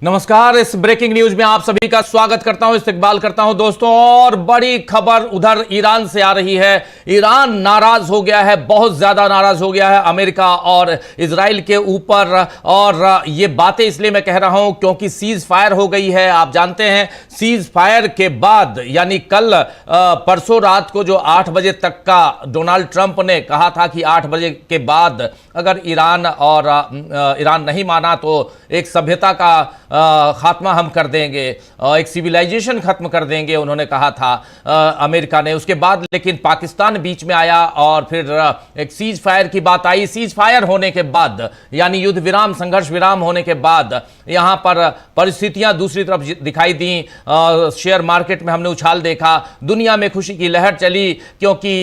नमस्कार, इस breaking news में आप सभी का स्वागत करता हूं, इस्तकबाल करता हूं दोस्तों। और बड़ी खबर उधर ईरान से आ रही है। ईरान नाराज हो गया है, बहुत ज्यादा नाराज हो गया है अमेरिका और इजराइल के ऊपर। और ये बातें इसलिए मैं कह रहा हूं क्योंकि सीज फायर हो गई है। आप जानते हैं सीज फायर के बाद यानी कल परसों रात को जो 8 बजे तक का डोनाल्ड ट्रंप ने कहा था कि 8 बजे के बाद अगर ईरान नहीं माना तो एक सभ्यता का खात्मा हम कर देंगे, एक सिविलाइजेशन खत्म कर देंगे, उन्होंने कहा था अमेरिका ने। उसके बाद लेकिन पाकिस्तान बीच में आया और फिर एक सीज फायर की बात आई। सीज फायर होने के बाद यानी युद्ध विराम, संघर्ष विराम होने के बाद यहां पर परिस्थितियां दूसरी तरफ दिखाई दी। शेयर मार्केट में हमने उछाल देखा, दुनिया में खुशी की लहर चली क्योंकि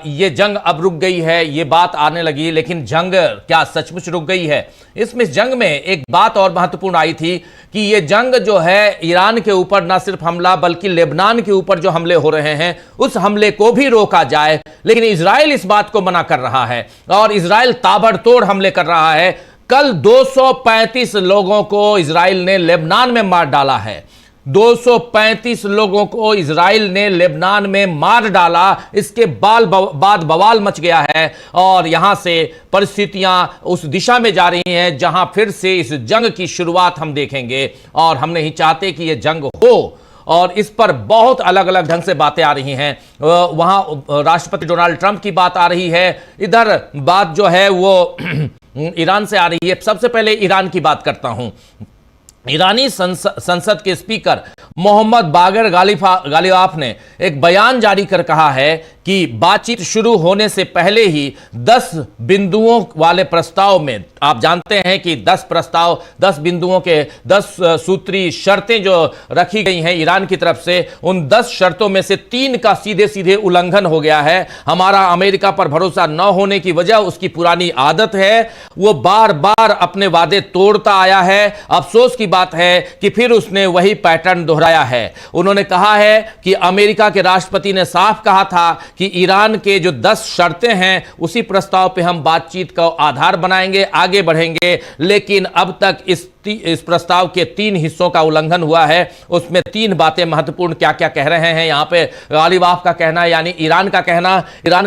ये जंग अब रुक गई है, ये बात आने लगी। लेकिन जंग क्या सचमुच रुक गई है? इसमें जंग में एक बात और महत्वपूर्ण आई थी कि ये जंग जो है ईरान के ऊपर ना सिर्फ हमला बल्कि लेबनान के ऊपर जो हमले हो रहे हैं उस हमले को भी रोका जाए। लेकिन इजराइल इस बात को मना कर रहा है और इजराइल ताबड़तोड़ हमले कर रहा है। कल 235 लोगों को इजराइल ने लेबनान में मार डाला है। 235 लोगों को इजराइल ने लेबनान में मार डाला। इसके बाद बवाल मच गया है और यहां से परिस्थितियां उस दिशा में जा रही हैं जहां फिर से इस जंग की शुरुआत हम देखेंगे। और हम नहीं चाहते कि यह जंग हो और इस पर बहुत अलग अलग ढंग से बातें आ रही हैं। वहां राष्ट्रपति डोनाल्ड ट्रंप की बात आ रही है, इधर बात जो है वो ईरान से आ रही है। सबसे पहले ईरान की बात करता हूं। ईरानी संसद के स्पीकर मोहम्मद बागर गालिबाफ ने एक बयान जारी कर कहा है कि बातचीत शुरू होने से पहले ही 10 बिंदुओं वाले प्रस्ताव में, आप जानते हैं कि 10 प्रस्ताव, 10 बिंदुओं के 10 सूत्री शर्तें जो रखी गई हैं ईरान की तरफ से, उन 10 शर्तों में से 3 का सीधे सीधे उल्लंघन हो गया है। हमारा अमेरिका पर भरोसा न होने की वजह उसकी पुरानी आदत है, वो बार बार अपने वादे तोड़ता आया है। अफसोस की बात है कि फिर उसने वही पैटर्न दोहराया है। उन्होंने कहा है कि अमेरिका के राष्ट्रपति ने साफ कहा था कि ईरान के जो 10 शर्तें हैं उसी प्रस्ताव पे हम बातचीत का आधार बनाएंगे, आगे बढ़ेंगे। लेकिन अब तक इस प्रस्ताव के 3 हिस्सों का उल्लंघन हुआ है। उसमें 3 बातें महत्वपूर्ण क्या क्या कह रहे हैं यहां पे गालिबाफ का कहना, यानी ईरान का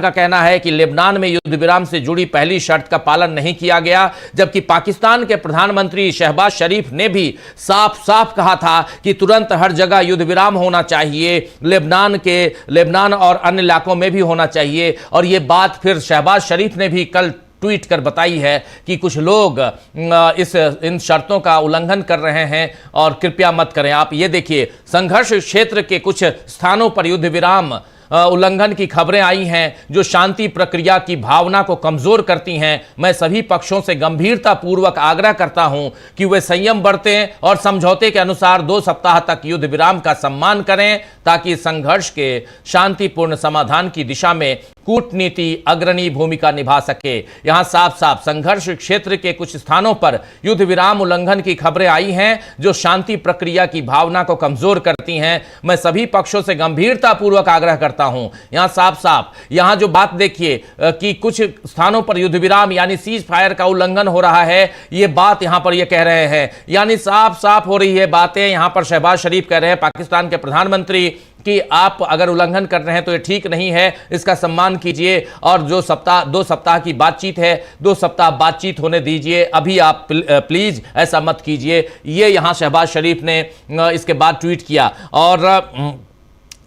कहना है कि लेबनान में युद्ध विराम से जुड़ी पहली शर्त का पालन नहीं किया गया, जबकि पाकिस्तान के प्रधानमंत्री शहबाज शरीफ ने भी साफ साफ कहा था कि तुरंत हर जगह युद्ध विराम होना चाहिए, लेबनान और अन्य इलाकों में भी होना चाहिए। और यह बात फिर शहबाज शरीफ ने भी कल ट्वीट कर बताई है कि कुछ लोग इन शर्तों का उल्लंघन कर रहे हैं और कृपया मत करें। आप ये देखिए, संघर्ष क्षेत्र के कुछ स्थानों पर युद्ध विराम उल्लंघन की खबरें आई हैं जो शांति प्रक्रिया की भावना को कमजोर करती हैं। मैं सभी पक्षों से गंभीरता पूर्वक आग्रह करता हूं कि वे संयम बरतें और समझौते के अनुसार 2 सप्ताह तक युद्ध विराम का सम्मान करें ताकि संघर्ष के शांतिपूर्ण समाधान की दिशा में कूटनीति अग्रणी भूमिका निभा सके। यहां साफ साफ संघर्ष क्षेत्र के कुछ स्थानों पर युद्ध विराम उल्लंघन की खबरें आई हैं जो शांति प्रक्रिया की भावना को कमजोर करती हैं। मैं सभी पक्षों से गंभीरता पूर्वक आग्रह करता हूं। यहां साफ साफ यहां जो बात देखिए कि कुछ स्थानों पर युद्ध विराम यानी सीज फायर का उल्लंघन हो रहा है, यह बात यहां पर यह कह रहे हैं, यानी साफ साफ हो रही है बातें। यहां पर शहबाज शरीफ कह रहे हैं पाकिस्तान के प्रधानमंत्री कि आप अगर उल्लंघन कर रहे हैं तो ये ठीक नहीं है, इसका सम्मान कीजिए और जो 2 सप्ताह की बातचीत है 2 सप्ताह बातचीत होने दीजिए, अभी आप प्लीज ऐसा मत कीजिए। ये यहां शहबाज शरीफ ने इसके बाद ट्वीट किया। और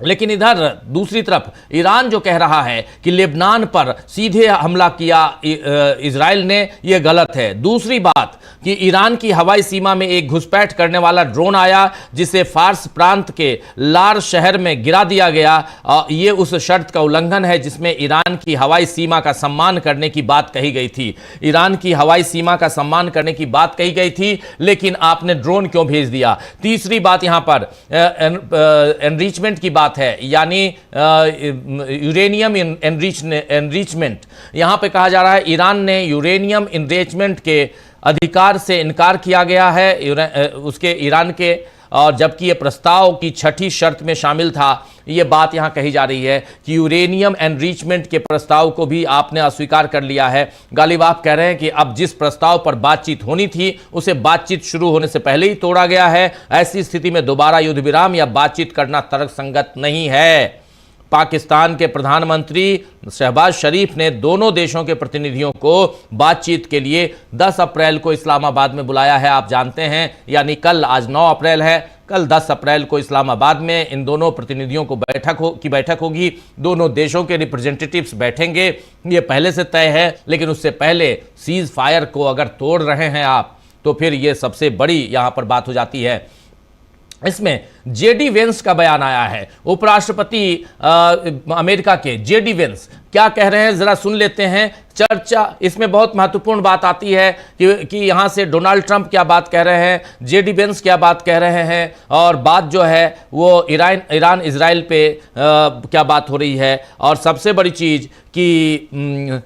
लेकिन इधर दूसरी तरफ ईरान जो कह रहा है कि लेबनान पर सीधे हमला किया इजराइल ने, यह गलत है। दूसरी बात कि ईरान की हवाई सीमा में एक घुसपैठ करने वाला ड्रोन आया जिसे फार्स प्रांत के लार शहर में गिरा दिया गया। ये उस शर्त का उल्लंघन है जिसमें ईरान की हवाई सीमा का सम्मान करने की बात कही गई थी। ईरान की हवाई सीमा का सम्मान करने की बात कही गई थी, लेकिन आपने ड्रोन क्यों भेज दिया? तीसरी बात यहां पर एनरिचमेंट की बात है, यानी यूरेनियम एनरिचमेंट। यहां पे कहा जा रहा है ईरान ने यूरेनियम एनरिचमेंट के अधिकार से इनकार किया गया है उसके ईरान के, और जबकि ये प्रस्ताव की छठी शर्त में शामिल था। ये बात यहां कही जा रही है कि यूरेनियम एनरिचमेंट के प्रस्ताव को भी आपने अस्वीकार कर लिया है। गालिब आप कह रहे हैं कि अब जिस प्रस्ताव पर बातचीत होनी थी उसे बातचीत शुरू होने से पहले ही तोड़ा गया है। ऐसी स्थिति में दोबारा युद्ध विराम या बातचीत करना तर्कसंगत नहीं है। पाकिस्तान के प्रधानमंत्री शहबाज शरीफ ने दोनों देशों के प्रतिनिधियों को बातचीत के लिए 10 अप्रैल को इस्लामाबाद में बुलाया है। आप जानते हैं, यानी कल, आज 9 अप्रैल है, कल 10 अप्रैल को इस्लामाबाद में इन दोनों प्रतिनिधियों को बैठक होगी। दोनों देशों के रिप्रेजेंटेटिव्स बैठेंगे, ये पहले से तय है। लेकिन उससे पहले सीज फायर को अगर तोड़ रहे हैं आप, तो फिर ये सबसे बड़ी यहां पर बात हो जाती है। इसमें जेडी वेंस का बयान आया है। उपराष्ट्रपति अमेरिका के जेडी वेंस क्या कह रहे हैं, जरा सुन लेते हैं। चर्चा इसमें बहुत महत्वपूर्ण बात आती है कि यहां से डोनाल्ड ट्रंप क्या बात कह रहे हैं, जेडी वेंस क्या बात कह रहे हैं, और बात जो है वो ईरान इजराइल पे क्या बात हो रही है। और सबसे बड़ी चीज कि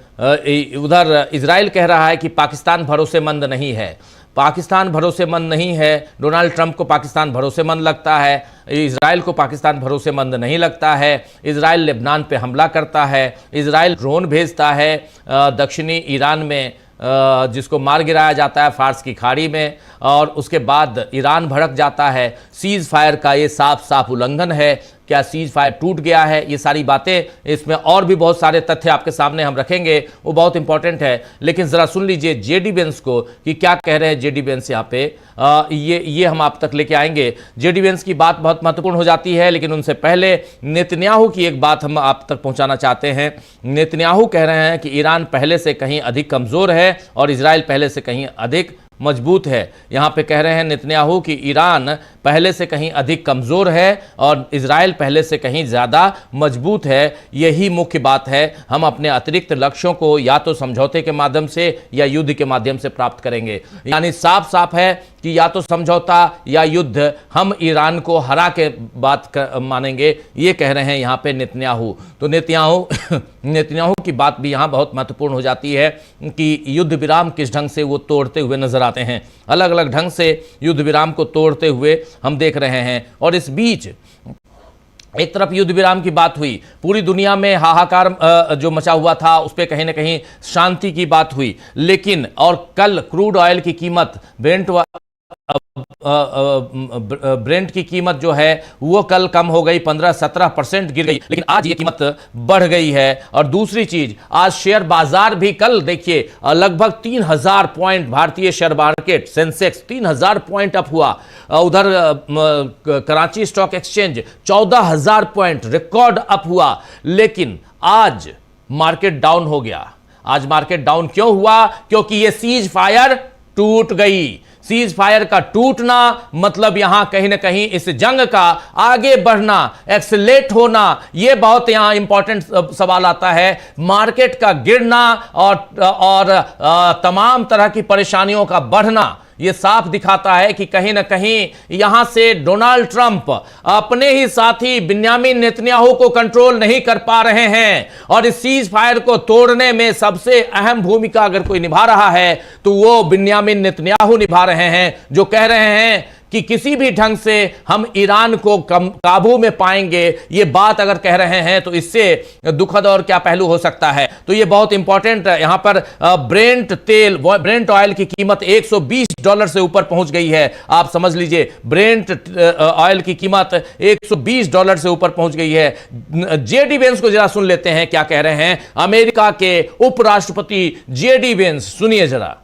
उधर इजराइल कह रहा है कि पाकिस्तान भरोसेमंद नहीं है। पाकिस्तान भरोसेमंद नहीं है। डोनाल्ड ट्रंप को पाकिस्तान भरोसेमंद लगता है, इजराइल को पाकिस्तान भरोसेमंद नहीं लगता है। इजराइल लेबनान पे हमला करता है, इजराइल ड्रोन भेजता है दक्षिणी ईरान में, जिसको मार गिराया जाता है फार्स की खाड़ी में, और उसके बाद ईरान भड़क जाता है। सीज फायर का ये साफ साफ उल्लंघन है। क्या सीज फायर टूट गया है? ये सारी बातें, इसमें और भी बहुत सारे तथ्य आपके सामने हम रखेंगे, वो बहुत इंपॉर्टेंट है। लेकिन जरा सुन लीजिए जेडी वेंस को कि क्या कह रहे हैं जेडी वेंस यहाँ पे। ये हम आप तक लेके आएंगे। जेडी वेंस की बात बहुत महत्वपूर्ण हो जाती है, लेकिन उनसे पहले नेतन्याहू की एक बात हम आप तक पहुंचाना चाहते हैं। नेतन्याहू कह रहे हैं कि ईरान पहले से कहीं अधिक कमजोर है और इजराइल पहले से कहीं अधिक मजबूत है। यहां पे कह रहे हैं नेतन्याहू कि ईरान पहले से कहीं अधिक कमजोर है और इजराइल पहले से कहीं ज्यादा मजबूत है। यही मुख्य बात है। हम अपने अतिरिक्त लक्ष्यों को या तो समझौते के माध्यम से या युद्ध के माध्यम से प्राप्त करेंगे। यानी साफ साफ है कि या तो समझौता या युद्ध, हम ईरान को हरा के बात मानेंगे, ये कह रहे हैं यहाँ पे नेतन्याहू। तो नेतन्याहू की बात भी यहाँ बहुत महत्वपूर्ण हो जाती है कि युद्ध विराम किस ढंग से वो तोड़ते हुए नजर आते हैं। अलग अलग ढंग से युद्ध विराम को तोड़ते हुए हम देख रहे हैं। और इस बीच एक तरफ युद्ध विराम की बात हुई, पूरी दुनिया में हाहाकार जो मचा हुआ था उस पर कहीं ना कहीं शांति की बात हुई। लेकिन और कल क्रूड ऑयल की कीमत, ब्रेंट की कीमत जो है वो कल कम हो गई, 15-17% गिर गई। लेकिन आज ये कीमत बढ़ गई है। और दूसरी चीज, आज शेयर बाजार भी कल देखिए लगभग 3000 पॉइंट, भारतीय share market Sensex 3000 point up हुआ। उधर Karachi stock exchange 14000 point record up हुआ। लेकिन आज मार्केट डाउन हो गया। आज मार्केट डाउन क्यों हुआ? क्योंकि ये सीज फायर टूट गई। सीज फायर का टूटना मतलब यहां कहीं ना कहीं इस जंग का आगे बढ़ना, एक्सेलेरेट होना, यह बहुत यहां इंपॉर्टेंट सवाल आता है। मार्केट का गिरना और तमाम तरह की परेशानियों का बढ़ना, यह साफ दिखाता है कि कहीं ना कहीं यहां से डोनाल्ड ट्रंप अपने ही साथी बिन्यामिन नेतन्याहू को कंट्रोल नहीं कर पा रहे हैं। और इस सीज फायर को तोड़ने में सबसे अहम भूमिका अगर कोई निभा रहा है तो वो बिन्यामिन नेतन्याहू निभा रहे हैं, जो कह रहे हैं कि किसी भी ढंग से हम ईरान को काबू में पाएंगे। ये बात अगर कह रहे हैं तो इससे दुखद और क्या पहलू हो सकता है। तो ये बहुत इंपॉर्टेंट है। यहां पर ब्रेंट ऑयल की कीमत $120 से ऊपर पहुंच गई है। आप समझ लीजिए, ब्रेंट ऑयल की कीमत $120 से ऊपर पहुंच गई है। जेडी वेंस को जरा सुन लेते हैं क्या कह रहे हैं अमेरिका के उपराष्ट्रपति जेडी वेंस। सुनिए जरा।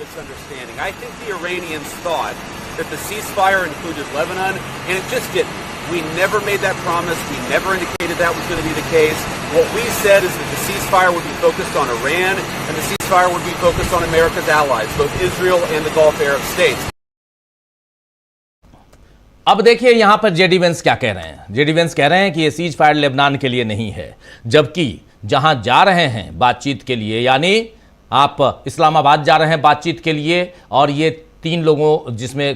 Misunderstanding. I think the Iranians thought that the ceasefire included Lebanon, and it just didn't. We never made that promise. We never indicated that was going to be the case. What we said is that the ceasefire would be focused on Iran, and the ceasefire would be focused on America's allies, both Israel and the Gulf Arab states. अब देखिए यहां पर JD Vance क्या कह रहे हैं। JD Vance कह रहे हैं कि यह सीज फायर लेबनान के लिए नहीं है, जबकि जहां जा रहे हैं बातचीत के लिए, यानी आप इस्लामाबाद जा रहे हैं बातचीत के लिए, और ये 3 लोगों, जिसमें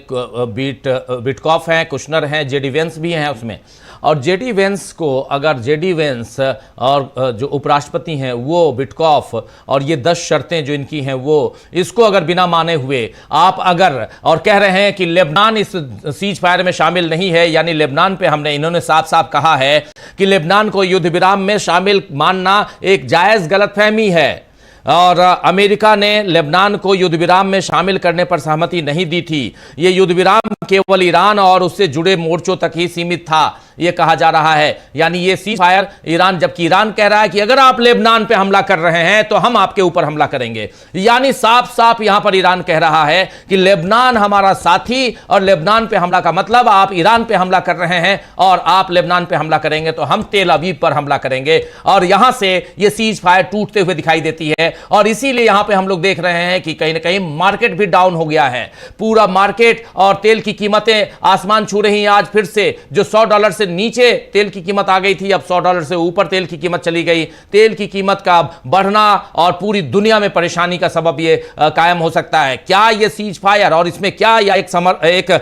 विटकॉफ हैं, कुशनर हैं, जेडी वेंस भी हैं उसमें। और जेडी वेंस को, अगर जेडी वेंस और जो उपराष्ट्रपति हैं वो विटकॉफ, और ये 10 शर्तें जो इनकी हैं वो, इसको अगर बिना माने हुए आप अगर और कह रहे हैं कि लेबनान इस सीज फायर में शामिल नहीं है, यानी लेबनान पे हमने, इन्होंने साफ साफ कहा है कि लेबनान को युद्ध विराम में शामिल मानना एक जायज गलतफहमी है। और अमेरिका ने लेबनान को युद्ध विराम में शामिल करने पर सहमति नहीं दी थी। यह युद्ध विराम केवल ईरान और उससे जुड़े मोर्चों तक ही सीमित था, यह कहा जा रहा है। यानी ये सीज फायर ईरान, जबकि ईरान कह रहा है कि अगर आप लेबनान पे हमला कर रहे हैं तो हम आपके ऊपर हमला करेंगे। यानी साफ साफ यहां पर ईरान कह रहा है कि लेबनान हमारा साथी, और लेबनान पे हमला का मतलब आप ईरान पे हमला कर रहे हैं और आप लेबनान पे हमला करेंगे तो हम तेल अवीव पर हमला करेंगे। और यहां से यह सीज फायर टूटते हुए दिखाई देती है। और इसीलिए यहां पे हम लोग देख रहे हैं कि कहीं ना कहीं मार्केट भी डाउन हो गया है, पूरा मार्केट, और तेल की कीमतें आसमान छू रही हैं। आज फिर से जो $100 से नीचे तेल की कीमत आ गई थी, अब $100 से ऊपर तेल की कीमत चली गई। तेल की कीमत का बढ़ना और पूरी दुनिया में परेशानी का सबब ये कायम हो सकता है। क्या ये सीज फायर और इसमें क्या या एक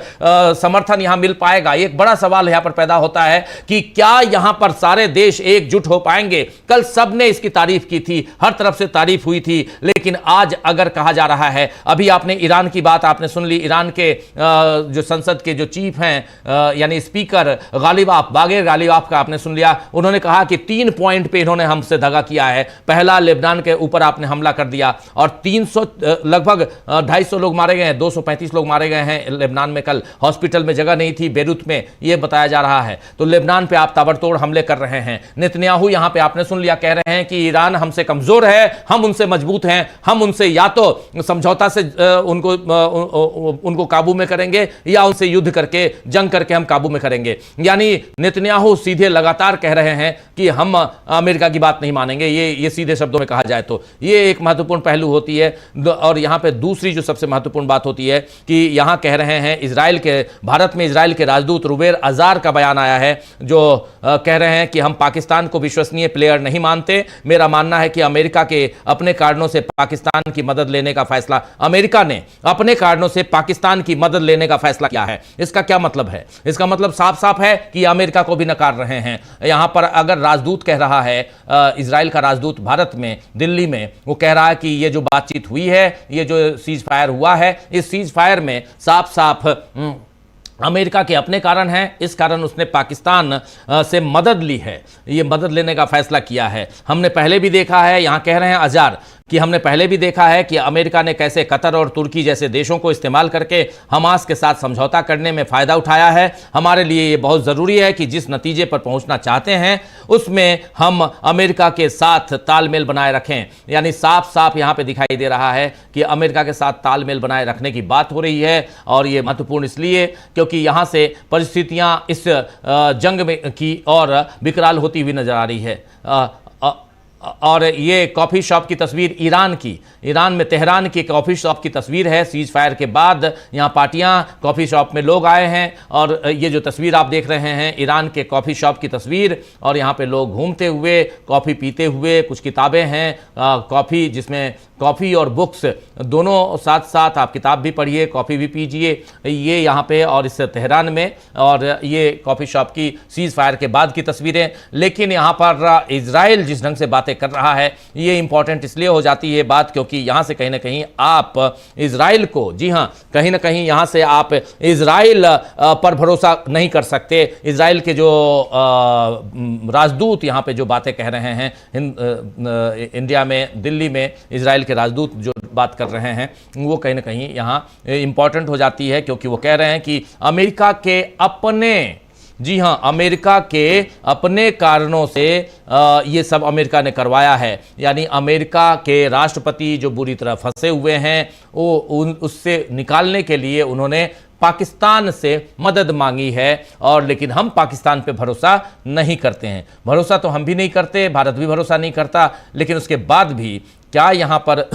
समर्थन यहां मिल पाएगा? एक बड़ा सवाल यहां पर पैदा होता है कि क्या यहां पर सारे देश एकजुट हो पाएंगे? कल सबने इसकी तारीफ की थी, हर तरफ से तारीफ हुई थी, लेकिन आज अगर कहा जा रहा है, अभी आपने ईरान की बात आपने सुन ली, ईरान के जो संसद के जो चीफ हैं, यानी स्पीकर गालिबाफ, बागेर गालिबाफ का आपने सुन लिया। उन्होंने कहा कि 3 पॉइंट पे इन्होंने हमसे दगा किया है। पहला, लेबनान के ऊपर आपने हमला कर दिया और 300 लगभग 250 लोग मारे गए हैं, 235 लोग मारे गए हैं लेबनान में। कल हॉस्पिटल में जगह नहीं थी बेरूत में, यह बताया जा रहा है। तो लेबनान पे आप ताबड़तोड़ हमले कर रहे हैं। नेतन्याहू यहां पे आपने सुन लिया, कह रहे हैं कि ईरान हमसे कमजोर है, हम उनसे मजबूत हैं, हम उनसे या तो समझौता से उनको काबू में करेंगे या उनसे युद्ध करके, जंग करके हम काबू में करेंगे। यानी नेतन्याहू सीधे लगातार कह रहे हैं कि हम अमेरिका की बात नहीं मानेंगे। ये सीधे शब्दों में कहा जाए तो ये एक महत्वपूर्ण पहलू होती है। और यहां पे दूसरी जो सबसे महत्वपूर्ण बात होती है कि यहां कह रहे हैं इजराइल के, भारत में इजराइल के राजदूत रुबेर अजार का बयान आया है, जो कह रहे हैं कि हम पाकिस्तान को विश्वसनीय प्लेयर नहीं मानते। मेरा मानना है कि अमेरिका के अपने कारणों से पाकिस्तान की मदद लेने का फैसला, अमेरिका ने अपने कारणों से पाकिस्तान की मदद लेने का फैसला किया है। इसका क्या मतलब है? इसका मतलब साफ साफ है कि अमेरिका को भी नकार रहे हैं। यहां पर अगर राजदूत कह रहा है, इजराइल का राजदूत भारत में, दिल्ली में, वो कह रहा है कि ये जो बातचीत हुई है, ये जो सीज फायर हुआ है, इस सीज फायर में साफ साफ अमेरिका के अपने कारण हैं, इस कारण उसने पाकिस्तान से मदद ली है, ये मदद लेने का फैसला किया है। हमने पहले भी देखा है, यहां कह रहे हैं अजार कि हमने पहले भी देखा है कि अमेरिका ने कैसे कतर और तुर्की जैसे देशों को इस्तेमाल करके हमास के साथ समझौता करने में फ़ायदा उठाया है। हमारे लिए ये बहुत ज़रूरी है कि जिस नतीजे पर पहुंचना चाहते हैं उसमें हम अमेरिका के साथ तालमेल बनाए रखें। यानी साफ साफ यहाँ पे दिखाई दे रहा है कि अमेरिका के साथ तालमेल बनाए रखने की बात हो रही है। और ये महत्वपूर्ण इसलिए क्योंकि यहाँ से परिस्थितियाँ इस जंग में की और विकराल होती हुई नजर आ रही है। और ये कॉफ़ी शॉप की तस्वीर ईरान में तेहरान की कॉफ़ी शॉप की तस्वीर है। सीज फायर के बाद यहाँ पार्टियाँ, कॉफ़ी शॉप में लोग आए हैं और ये जो तस्वीर आप देख रहे हैं ईरान के कॉफ़ी शॉप की तस्वीर, और यहाँ पे लोग घूमते हुए, कॉफ़ी पीते हुए, कुछ किताबें हैं, कॉफ़ी जिसमें कॉफ़ी और बुक्स दोनों साथ साथ, आप किताब भी पढ़िए, कॉफ़ी भी पीजिए, ये यहाँ पे और इस तेहरान में। और ये कॉफ़ी शॉप की सीज फायर के बाद की तस्वीरें। लेकिन यहाँ पर इजराइल जिस ढंग से बातें कर रहा है, ये इंपॉर्टेंट इसलिए हो जाती है बात क्योंकि यहाँ से कहीं ना कहीं आप इजराइल को, जी हाँ, कहीं ना कहीं यहाँ से आप इजराइल पर भरोसा नहीं कर सकते। इजराइल के जो राजदूत यहाँ पे जो बातें कह रहे हैं, इंडिया में, दिल्ली में इजराइल के राजदूत जो बात कर रहे हैं, वो कहीं ना कहीं यहाँ इंपॉर्टेंट हो जाती है क्योंकि वो कह रहे हैं कि अमेरिका के अपने, जी हाँ, अमेरिका के अपने कारणों से ये सब अमेरिका ने करवाया है। यानी अमेरिका के राष्ट्रपति जो बुरी तरह फंसे हुए हैं, वो उससे निकालने के लिए उन्होंने पाकिस्तान से मदद मांगी है। और लेकिन हम पाकिस्तान पे भरोसा नहीं करते हैं। भरोसा तो हम भी नहीं करते, भारत भी भरोसा नहीं करता, लेकिन उसके बाद भी क्या यहाँ पर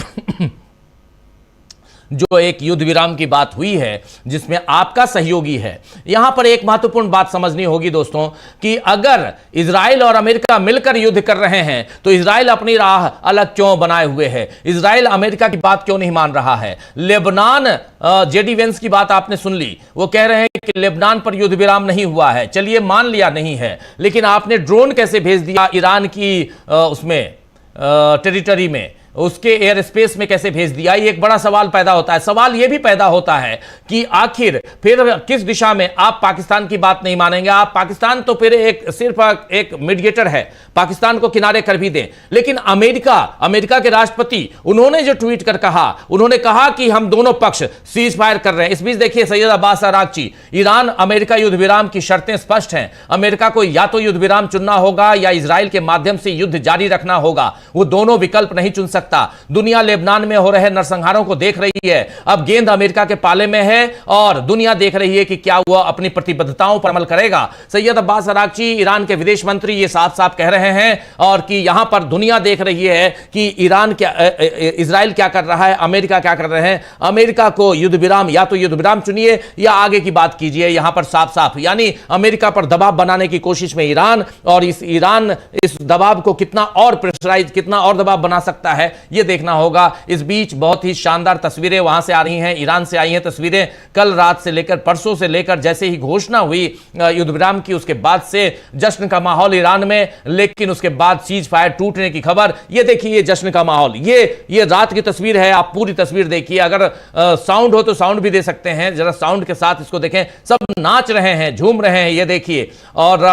जो एक युद्ध विराम की बात हुई है जिसमें आपका सहयोगी है। यहां पर एक महत्वपूर्ण बात समझनी होगी दोस्तों कि अगर इजराइल और अमेरिका मिलकर युद्ध कर रहे हैं तो इजराइल अपनी राह अलग क्यों बनाए हुए है, इजराइल अमेरिका की बात क्यों नहीं मान रहा है। लेबनान, जेडी वेंस की बात आपने सुन ली, वो कह रहे हैं कि लेबनान पर युद्ध विराम नहीं हुआ है। चलिए मान लिया नहीं है, लेकिन आपने ड्रोन कैसे भेज दिया ईरान की उसमें टेरिटरी में, उसके एयर स्पेस में कैसे भेज दिया, ये एक बड़ा सवाल पैदा होता है। सवाल यह भी पैदा होता है कि आखिर फिर किस दिशा में आप पाकिस्तान की बात नहीं मानेंगे। आप पाकिस्तान तो फिर सिर्फ एक मीडिएटर है, पाकिस्तान को किनारे कर भी दें, लेकिन अमेरिका के राष्ट्रपति उन्होंने जो ट्वीट कर कहा, उन्होंने कहा कि हम दोनों पक्ष सीज फायर कर रहे हैं। इस बीच देखिए Syed Abbas Araghchi, Iran America युद्ध विराम की शर्तें स्पष्ट हैं। अमेरिका को या तो युद्ध विराम चुनना होगा या इजराइल के माध्यम से युद्ध जारी रखना होगा, वो दोनों विकल्प नहीं चुन सकता। दुनिया लेबनान में हो रहे नरसंहारों को देख रही है, अब गेंद अमेरिका के पाले में है और दुनिया देख रही है कि क्या वह अपनी प्रतिबद्धताओं पर अमल करेगा। सैयद अब्बास अरागची ईरान के विदेश मंत्री ये साफ साफ कह रहे हैं और कि यहां पर दुनिया देख रही है कि इजराइल क्या कर रहा है, अमेरिका क्या कर रहे हैं। अमेरिका को युद्ध विराम, या तो युद्ध विराम चुनिए या आगे की बात कीजिए। यहां पर साफ साफ यानी अमेरिका पर दबाव बनाने की कोशिश में ईरान, और ईरान इस दबाव को कितना और प्रेशराइज, कितना और दबाव बना सकता है, यह देखना होगा। इस बीच बहुत ही शानदार तस्वीरें वहां से आ रही हैं, ईरान से आई हैं तस्वीरें। कल रात से लेकर परसों से लेकर जैसे ही घोषणा हुई युद्ध विराम की, उसके बाद से जश्न का माहौल ईरान में, लेकिन उसके बाद सीज फायर टूटने की खबर। ये देखिए, ये जश्न का माहौल, ये रात की तस्वीर है। आप पूरी तस्वीर देखिए, अगर साउंड हो तो साउंड भी दे सकते हैं, जरा साउंड के साथ इसको देखें। सब नाच रहे हैं, झूम रहे हैं, ये देखिए। और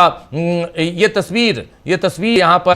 ये तस्वीर यहां पर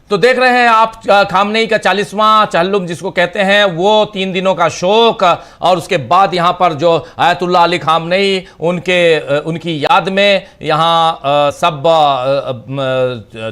तो देख रहे हैं आप खामनेई का 40वां चहल्लुम जिसको कहते हैं, वो 3 दिनों का शोक, और उसके बाद यहां पर जो आयतुल्लाह अली खामनेई उनकी याद में यहां सब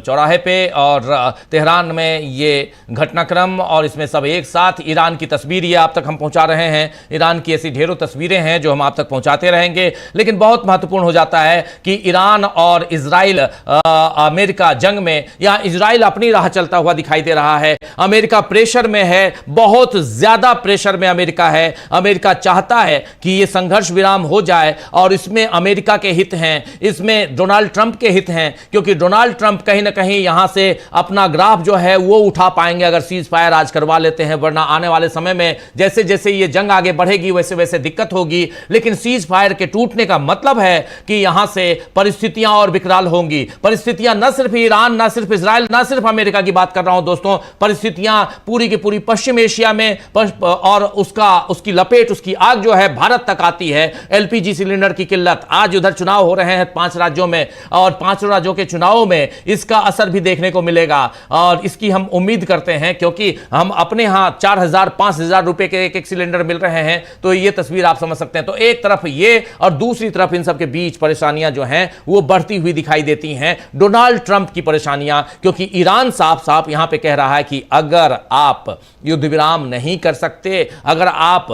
चौराहे पे और तेहरान में ये घटनाक्रम, और इसमें सब एक साथ ईरान की तस्वीर ये आप तक हम पहुंचा रहे हैं। ईरान की ऐसी ढेरों तस्वीरें हैं जो हम आप तक पहुंचाते रहेंगे, लेकिन बहुत महत्वपूर्ण हो जाता है कि ईरान और इजराइल अमेरिका जंग में, यहां इजराइल अपनी राह चलता हुआ दिखाई दे रहा है। अमेरिका प्रेशर में है, बहुत ज्यादा प्रेशर में अमेरिका है। अमेरिका चाहता है कि यह संघर्ष विराम हो जाए, और इसमें अमेरिका के हित हैं, इसमें डोनाल्ड ट्रंप के हित हैं, क्योंकि डोनाल्ड ट्रंप कहीं ना कहीं यहां से अपना ग्राफ जो है वो उठा पाएंगे अगर सीज फायर आज करवा लेते हैं, वरना आने वाले समय में जैसे जैसे ये जंग आगे बढ़ेगी वैसे वैसे दिक्कत होगी। लेकिन सीज फायर के टूटने का मतलब है कि यहां से परिस्थितियां और विकराल होंगी। परिस्थितियां न सिर्फ ईरान, न सिर्फ इजराइल, न सिर्फ अमेरिका की बात कर रहा हूं दोस्तों, परिस्थितियां पूरी की पूरी पश्चिम एशिया में, और उसकी लपेट, उसकी आग जो है भारत तक आती है। एलपीजी सिलेंडर की किल्लत, आज उधर चुनाव हो रहे हैं 5 राज्यों में, और 5 राज्यों के चुनावों में इसका असर भी देखने को मिलेगा, और इसकी हम उम्मीद करते हैं, क्योंकि हम अपने यहां 4,000-5,000 रुपए के एक सिलेंडर मिल रहे हैं। तो ये तस्वीर आप समझ सकते हैं। तो एक तरफ ये, और दूसरी तरफ इन सबके बीच परेशानियां जो हैं वो बढ़ती हुई दिखाई देती हैं, डोनाल्ड ट्रंप की परेशानियां, क्योंकि ईरान साफ साफ यहां पे कह रहा है कि अगर आप युद्ध विराम नहीं कर सकते, अगर आप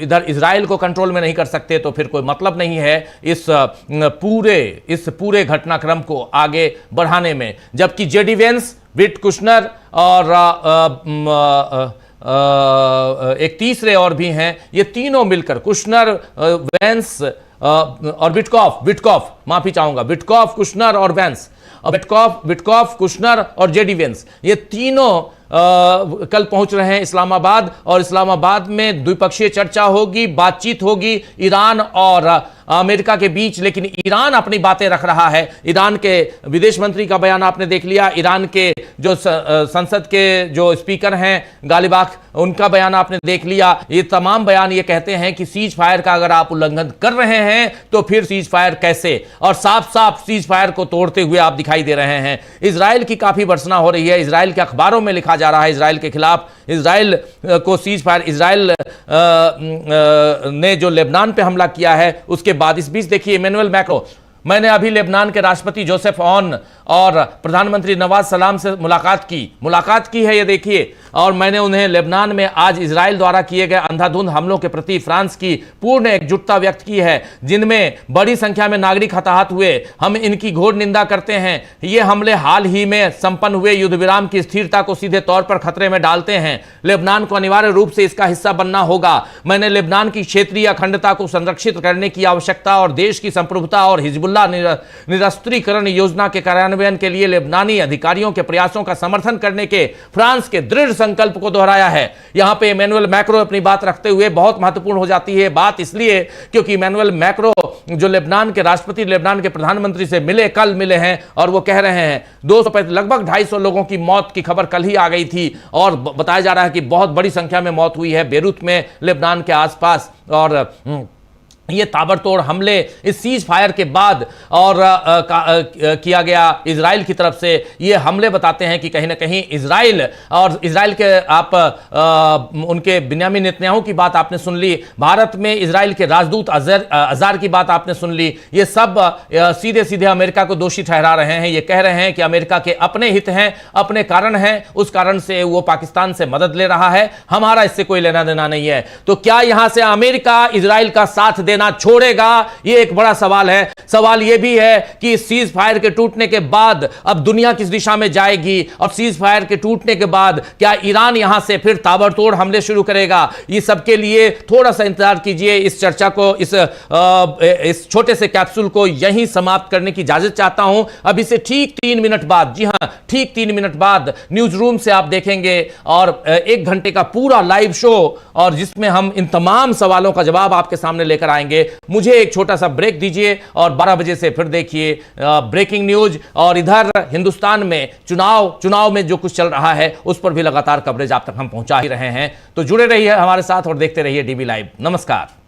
इधर इजराइल को कंट्रोल में नहीं कर सकते, तो फिर कोई मतलब नहीं है इस पूरे घटनाक्रम को आगे बढ़ाने में। जबकि जेडी वेंस, ब्रेट कुशनर और एक तीसरे और भी हैं, ये तीनों मिलकर, कुशनर, वेंस और विटकॉफ, माफी चाहूंगा, विटकॉफ, कुशनर और वेंस, विटकॉफ, कुशनर और जेडी वेंस, ये तीनों कल पहुंच रहे हैं इस्लामाबाद, और इस्लामाबाद में द्विपक्षीय चर्चा होगी, बातचीत होगी ईरान और अमेरिका के बीच। लेकिन ईरान अपनी बातें रख रहा है। ईरान के विदेश मंत्री का बयान आपने देख लिया, ईरान के जो संसद के जो स्पीकर हैं गालिबाफ, उनका बयान आपने देख लिया। ये तमाम बयान ये कहते हैं कि सीज फायर का अगर आप उल्लंघन कर रहे हैं तो फिर सीज फायर कैसे। और साफ साफ सीज फायर को तोड़ते हुए आप दिखाई दे रहे हैं। इजराइल की काफी भर्त्सना हो रही है, इजराइल के अखबारों में लिखा जा रहा है इजराइल के खिलाफ, इजराइल को सीज फायर, इजराइल ने जो लेबनान पे हमला किया है उसके बाद। इस बीच देखिए इमैनुअल मैक्रों, मैंने अभी लेबनान के राष्ट्रपति जोसेफ ऑन और प्रधानमंत्री नवाज सलाम से मुलाकात की है, ये देखिए। और मैंने उन्हें लेबनान में आज इजराइल द्वारा किए गए अंधाधुंध हमलों के प्रति फ्रांस की पूर्ण एकजुटता व्यक्त की है, जिनमें बड़ी संख्या में नागरिक हताहत हुए। हम इनकी घोर निंदा करते हैं। ये हमले हाल ही में संपन्न हुए युद्ध विराम की स्थिरता को सीधे तौर पर खतरे में डालते हैं। लेबनान को अनिवार्य रूप से इसका हिस्सा बनना होगा। मैंने लेबनान की क्षेत्रीय अखंडता को संरक्षित करने की आवश्यकता और देश की संप्रभुता और हिजबुल्लाह निरस्त्रीकरण योजना के कार्यान्वयन के लिए लेबनानी अधिकारियों के प्रयासों का समर्थन करने के फ्रांस के दृढ़ संकल्प को दोहराया है। यहां पे इमैनुअल मैक्रों अपनी बात रखते हुए, बहुत महत्वपूर्ण हो जाती है बात इसलिए क्योंकि इमैनुअल मैक्रों जो लेबनान के राष्ट्रपति, लेबनान के प्रधानमंत्री से कल मिले हैं और वो कह रहे हैं लगभग 250 लोगों की मौत की खबर कल ही आ गई थी और बताया जा रहा है कि बहुत बड़ी संख्या में मौत हुई है बेरूत में, लेबनान के आसपास। और ये ताबड़तोड़ हमले इस सीज फायर के बाद और किया गया इजराइल की तरफ से। ये हमले बताते हैं कि कहीं ना कहीं इजराइल के आप उनके बिन्यामिन नेतन्याहू की बात आपने सुन ली, भारत में इजराइल के राजदूत अजार की बात आपने सुन ली। ये सब सीधे सीधे अमेरिका को दोषी ठहरा रहे हैं। ये कह रहे हैं कि अमेरिका के अपने हित हैं, अपने कारण हैं, उस कारण से वो पाकिस्तान से मदद ले रहा है, हमारा इससे कोई लेना देना नहीं है। तो क्या यहां से अमेरिका इजराइल का साथ देना छोड़ेगा? ये एक बड़ा सवाल है। सवाल यह भी है कि सीज फायर के टूटने के बाद अब दुनिया किस दिशा में जाएगी और सीज फायर के टूटने के बाद क्या ईरान यहां से फिर ताबड़तोड़ हमले शुरू करेगा? ये सबके लिए थोड़ा सा इंतजार कीजिए। इस चर्चा को, इस छोटे से कैप्सूल को यहीं समाप्त करने की इजाजत चाहता हूं। अभी से ठीक 3 मिनट बाद, जी हां ठीक 3 मिनट बाद न्यूज रूम से आप देखेंगे और 1 घंटे का पूरा लाइव शो और जिसमें हम इन तमाम सवालों का जवाब आपके सामने लेकर आएंगे। मुझे एक छोटा सा ब्रेक दीजिए और 12 बजे से फिर देखिए ब्रेकिंग न्यूज। और इधर हिंदुस्तान में चुनाव में जो कुछ चल रहा है उस पर भी लगातार कवरेज आप तक हम पहुंचा ही रहे हैं। तो जुड़े रहिए हमारे साथ और देखते रहिए डीबी लाइव। नमस्कार।